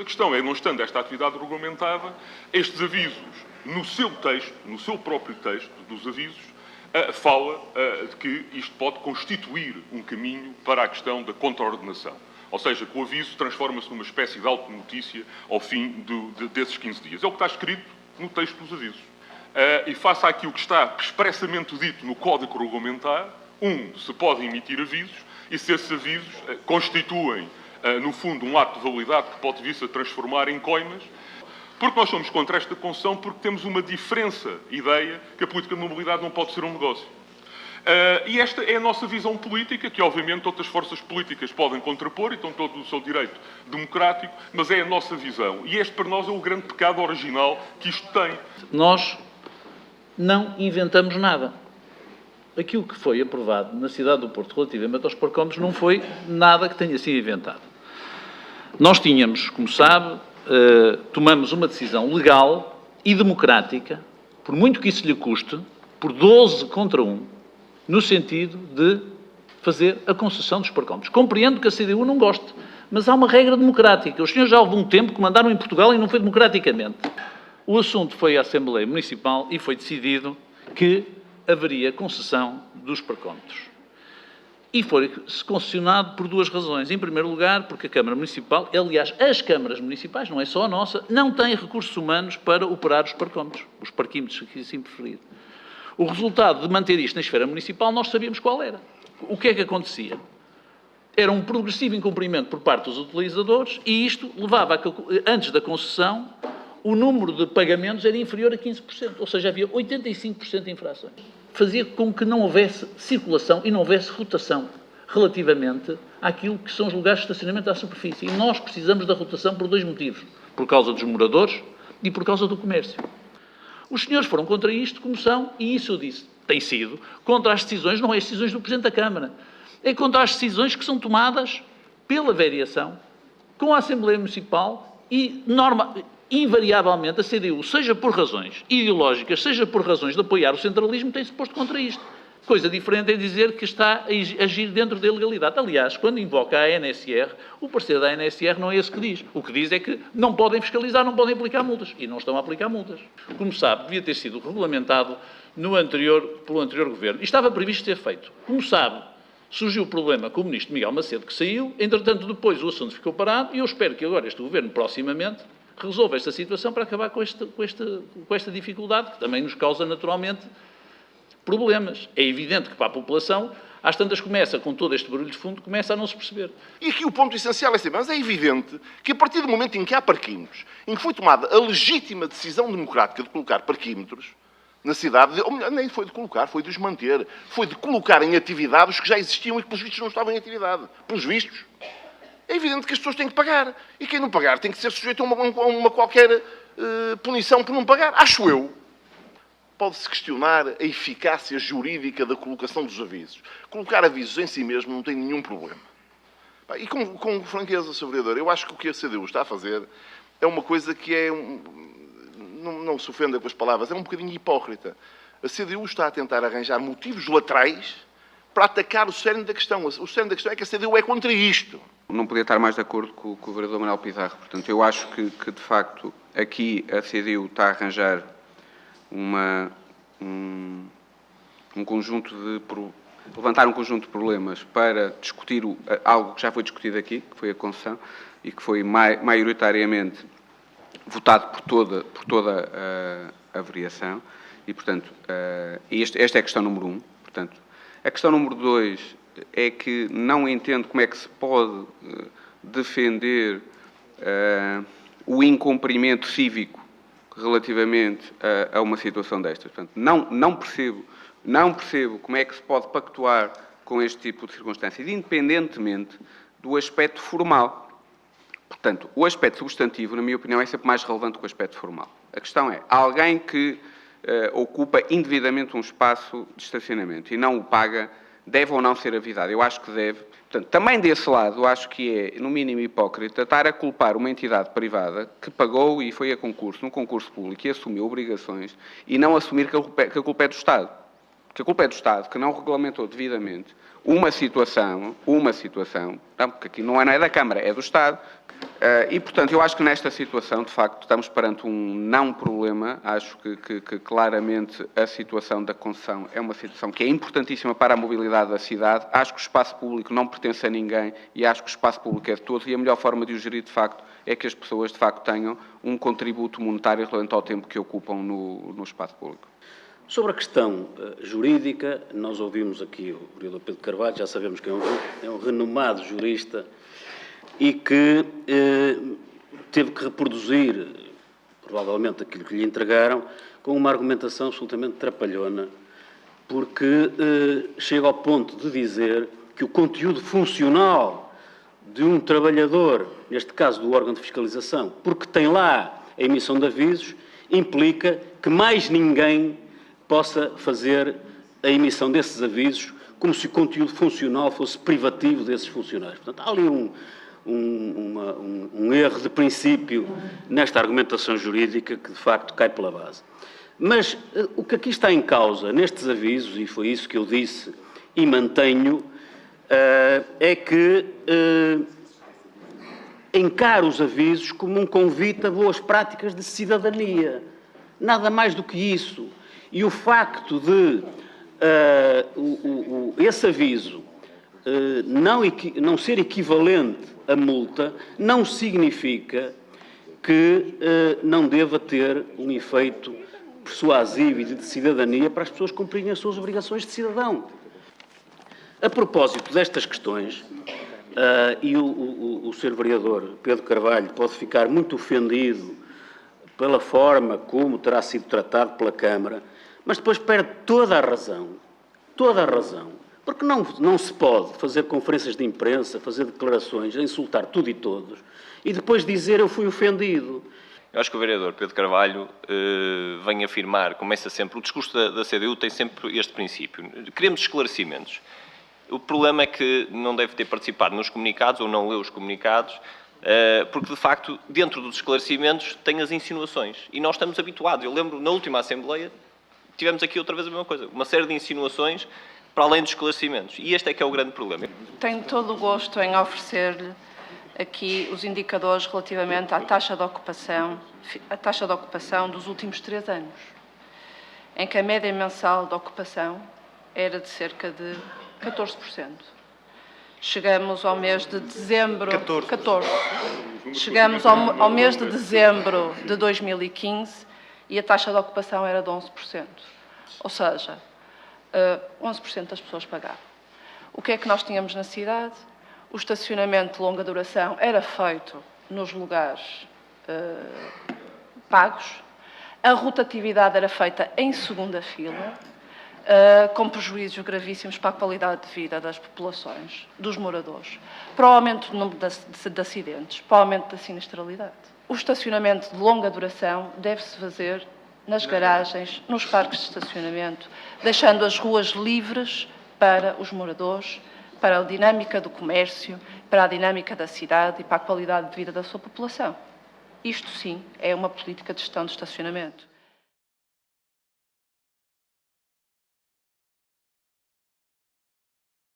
A questão é, não estando esta atividade regulamentada, estes avisos, no seu texto, no seu próprio texto dos avisos, fala de que isto pode constituir um caminho para a questão da contraordenação. Ou seja, que o aviso transforma-se numa espécie de autonotícia ao fim desses 15 dias. É o que está escrito no texto dos avisos. E face àquilo que está expressamente dito no Código Regulamentar, se podem emitir avisos, e se esses avisos constituem, no fundo, um ato de validade que pode vir-se a transformar em coimas, porque nós somos contra esta concessão, porque temos uma ideia que a política de mobilidade não pode ser um negócio. E esta é a nossa visão política, que obviamente outras forças políticas podem contrapor, e estão todo o seu direito democrático, mas é a nossa visão. E este, para nós, é o grande pecado original que isto tem. Nós não inventamos nada. Aquilo que foi aprovado na cidade do Porto relativamente aos parcómetros não foi nada que tenha sido inventado. Nós tínhamos, como sabe, tomamos uma decisão legal e democrática, por muito que isso lhe custe, por 12 contra 1, no sentido de fazer a concessão dos parcómetros. Compreendo que a CDU não goste, mas há uma regra democrática. Os senhores já houve um tempo que mandaram em Portugal e não foi democraticamente. O assunto foi à Assembleia Municipal e foi decidido que haveria concessão dos parcómetros. E foi-se concessionado por duas razões. Em primeiro lugar, porque a Câmara Municipal, aliás, as câmaras municipais, não é só a nossa, não têm recursos humanos para operar os parcómetros, os parquímetros, se assim preferir. O resultado de manter isto na esfera municipal, nós sabíamos qual era. O que é que acontecia? Era um progressivo incumprimento por parte dos utilizadores e isto levava a que, antes da concessão, o número de pagamentos era inferior a 15%, ou seja, havia 85% de infrações. Fazia com que não houvesse circulação e não houvesse rotação relativamente àquilo que são os lugares de estacionamento à superfície. E nós precisamos da rotação por dois motivos. Por causa dos moradores e por causa do comércio. Os senhores foram contra isto, como são, e isso eu disse, tem sido, contra as decisões, não é as decisões do Presidente da Câmara, é contra as decisões que são tomadas pela variação, com a Assembleia Municipal e, invariavelmente, a CDU, seja por razões ideológicas, seja por razões de apoiar o centralismo, tem-se posto contra isto. Coisa diferente é dizer que está a agir dentro da ilegalidade. Aliás, quando invoca a ANSR, o parecer da ANSR não é esse que diz. O que diz é que não podem fiscalizar, não podem aplicar multas. E não estão a aplicar multas. Como sabe, devia ter sido regulamentado pelo anterior governo. E estava previsto ser feito. Como sabe, surgiu o problema com o ministro Miguel Macedo, que saiu. Entretanto, depois o assunto ficou parado. E eu espero que agora este governo, proximamente, resolva esta situação para acabar com esta dificuldade, que também nos causa, naturalmente, problemas. É evidente que para a população, às tantas começa, com todo este barulho de fundo, começa a não se perceber. E aqui o ponto essencial é saber, mas é evidente que a partir do momento em que há parquímetros, em que foi tomada a legítima decisão democrática de colocar parquímetros na cidade, ou melhor, nem foi de colocar, foi de os manter, foi de colocar em atividade os que já existiam e que, pelos vistos, não estavam em atividade. Pelos vistos. É evidente que as pessoas têm que pagar. E quem não pagar tem que ser sujeito a uma qualquer punição por não pagar. Acho eu. Pode-se questionar a eficácia jurídica da colocação dos avisos. Colocar avisos em si mesmo não tem nenhum problema. E com franqueza, Sr. Vereador, eu acho que o que a CDU está a fazer é uma coisa que é... Não se ofenda com as palavras, é um bocadinho hipócrita. A CDU está a tentar arranjar motivos laterais para atacar o cerne da questão. O cerne da questão é que a CDU é contra isto. Não podia estar mais de acordo com o vereador Manuel Pizarro. Portanto, eu acho que, de facto, aqui a CDU está a arranjar levantar um conjunto de problemas para discutir algo que já foi discutido aqui, que foi a concessão, e que foi maioritariamente votado por toda a variação. E, portanto, esta é a questão número 1. Portanto, a questão número 2 é que não entendo como é que se pode defender o incumprimento cívico relativamente a uma situação destas. Portanto, não percebo como é que se pode pactuar com este tipo de circunstâncias, independentemente do aspecto formal. Portanto, o aspecto substantivo, na minha opinião, é sempre mais relevante que o aspecto formal. A questão é, alguém que ocupa indevidamente um espaço de estacionamento e não o paga, deve ou não ser avisado? Eu acho que deve. Portanto, também desse lado, acho que é, no mínimo, hipócrita estar a culpar uma entidade privada que pagou e foi a concurso, num concurso público, e assumiu obrigações, e não assumir que a culpa é do Estado. porque a culpa é do Estado, que não regulamentou devidamente uma situação, não, porque aqui não é da Câmara, é do Estado, e, portanto, eu acho que nesta situação, de facto, estamos perante um não problema. Acho que claramente a situação da concessão é uma situação que é importantíssima para a mobilidade da cidade. Acho que o espaço público não pertence a ninguém e acho que o espaço público é de todos, e a melhor forma de o gerir, de facto, é que as pessoas, de facto, tenham um contributo monetário relevante ao tempo que ocupam no espaço público. Sobre a questão jurídica, nós ouvimos aqui o vereador Pedro Carvalho, já sabemos que é um renomado jurista e que teve que reproduzir, provavelmente, aquilo que lhe entregaram, com uma argumentação absolutamente trapalhona, porque chega ao ponto de dizer que o conteúdo funcional de um trabalhador, neste caso do órgão de fiscalização, porque tem lá a emissão de avisos, implica que mais ninguém possa fazer a emissão desses avisos, como se o conteúdo funcional fosse privativo desses funcionários. Portanto, há ali um erro de princípio nesta argumentação jurídica que, de facto, cai pela base. Mas o que aqui está em causa, nestes avisos, e foi isso que eu disse e mantenho, é que encaro os avisos como um convite a boas práticas de cidadania. Nada mais do que isso. E o facto de esse aviso não ser equivalente à multa não significa que não deva ter um efeito persuasivo e de cidadania para as pessoas cumprirem as suas obrigações de cidadão. A propósito destas questões, e o Sr. Vereador Pedro Carvalho pode ficar muito ofendido pela forma como terá sido tratado pela Câmara, mas depois perde toda a razão, porque não se pode fazer conferências de imprensa, fazer declarações, insultar tudo e todos, e depois dizer eu fui ofendido. Eu acho que o vereador Pedro Carvalho vem afirmar, começa sempre, o discurso da CDU tem sempre este princípio. Queremos esclarecimentos. O problema é que não deve ter participado nos comunicados ou não leu os comunicados, porque, de facto, dentro dos esclarecimentos tem as insinuações. E nós estamos habituados. Eu lembro, na última Assembleia, tivemos aqui outra vez a mesma coisa. Uma série de insinuações para além dos esclarecimentos. E este é que é o grande problema. Tenho todo o gosto em oferecer-lhe aqui os indicadores relativamente à taxa de ocupação dos últimos 3 anos, em que a média mensal de ocupação era de cerca de 14%. Chegamos ao mês de dezembro... 14. Chegamos ao mês de dezembro de 2015 e a taxa de ocupação era de 11%. Ou seja, 11% das pessoas pagavam. O que é que nós tínhamos na cidade? O estacionamento de longa duração era feito nos lugares pagos. A rotatividade era feita em segunda fila, com prejuízos gravíssimos para a qualidade de vida das populações, dos moradores, para o aumento do número de acidentes, para o aumento da sinistralidade. O estacionamento de longa duração deve-se fazer nas garagens, nos parques de estacionamento, deixando as ruas livres para os moradores, para a dinâmica do comércio, para a dinâmica da cidade e para a qualidade de vida da sua população. Isto, sim, é uma política de gestão de estacionamento.